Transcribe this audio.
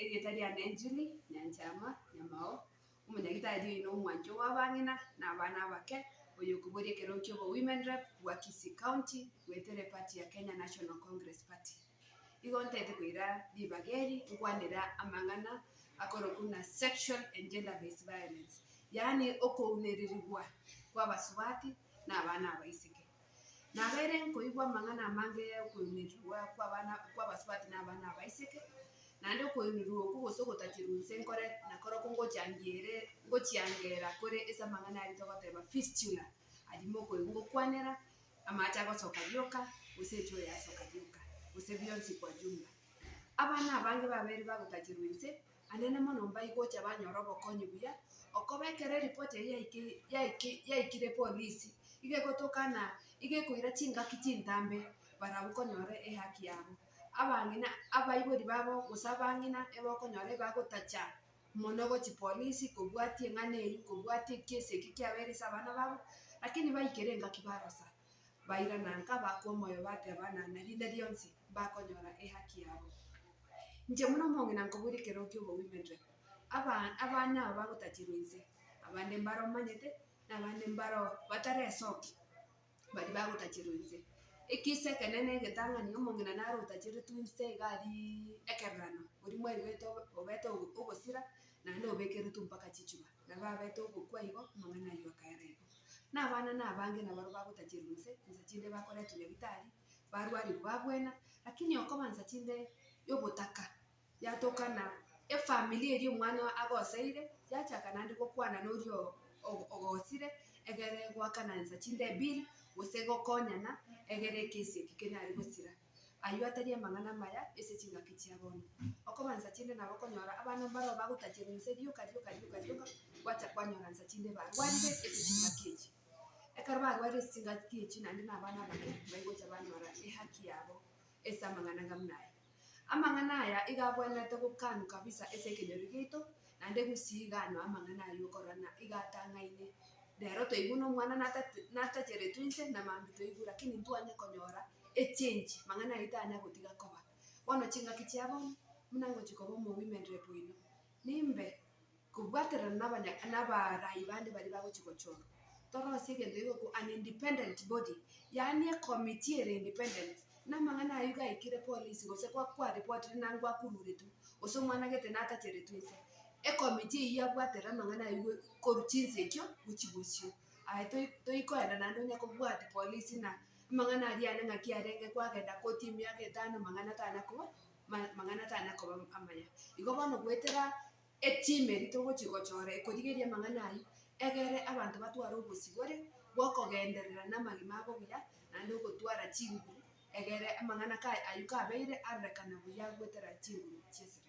egitari anenjuli nyanchama nyamao umunyagitari ino mwanjo wabang'ina na bana bake oyo kuboria kerokyo bo women rep wa Kisii County wetere party ya Kenya National Congress Party igontete kuira dibageri ngwanira amang'ana akoro kuna sexual and gender based violence yani okouneririgwa kwa basubati na bana baisike na bere nkoigwa amang'ana amange okouneririgwa kwa basubati na bana baisike nande okounerirwa okugosogotakirunse nkore nakoro ngochiangera kore esa amang'ana ari togoteba fistula arimo ngokwanera amacha gosoka rioka usecho yasoka rioka use bionsi kwa jumla abana abange babere bagotakirunse anene mono mbaigocha banyora obokonyi buya okobekere report yaikire polisi igegotokana igekoira chingaki chintambe barabukonyore ehaki yabo abang'ina abaibori babo gosabang'ina ebokonyore bagotacha mono gochi polisi kobwatie ng'ana eyi kobwatie kesi eki kiabere ase abana babo lakini baikere engaki barosa bairana nka bakwa omoyo batebana narinde rionsi bakonyora ehaki yabo inche mono mong'ina nkoboria kerokio obo women rep abana abo bagotakirunse abande mbaro manyete na abande mbaro bataresoki bari bagotakirunse ekise ekenene egetang'ani omong'ina nare otachiretunse igari ekererano oria mwarigwete obete ogosira naende obekeretwe mpaka chichuba na babete ogokwa igo amang'ana aywo akaera igo na abana na abange nabaro bagotakirunse nsa chinde bakoretwa nyagitari barwariwa babwena lakini okoba nsa chinde yobotaka yatokana efamili eri omwana agoseire yachaka naende gokwana norio ogosire egere gwakana nsa chinde ebill gose gokonyana egere ekesi eki kenare gosira aywo atari amang'ana maya ase chingaki chia bono okoba nsa chinde nabo okonyora abana mbaro bagotakirunse rioka gwacha kwanyora nsa chinde barwarire ase chingaki echi ekero barwarire ase chingaki echi naende na abana abake baigocha banyora ehaki yabo ase amang'ana ngamuna aya amang'ana aya iga abwenerete gokanwa kabisa ase ekenyoro giaito naende gusiigano amang'ana aywo okorora iga atang'aine rero toigwa na omwana natacheretwe na mambia toigwa lakini ntwanya konyora echange mang'ana aria tanya gotiga koba bono chingaki chia bono buna ngochi koba omo women rep oino nimbe kobwaterana na abarai bande bari bagochi gochorwa torosie egento igoku an independent body yani ecommittee ere independent na amang'ana aywo gaikire polisi gose kwarepotire nangwa gwakururetwe gose omwana gete natacheretwe ecommittee eywo yabwaterera amang'ana aywo korwa chinsa echio gochi bosio aye toikoenda naende onya kobwati polisi na amang'ana aria ane ng'aki arenge kwagenda koti ime agetana amang'ana tana koba amaya igo bono goetera etimu eri togochi gochora ekorigeria amang'ana aywo egere abanto batware obosibore bwokogenderera na amagima abo buya naende ogotwara chinguru egere amang'ana aywo kabeire arerekana buya goetera chinguru chia esere.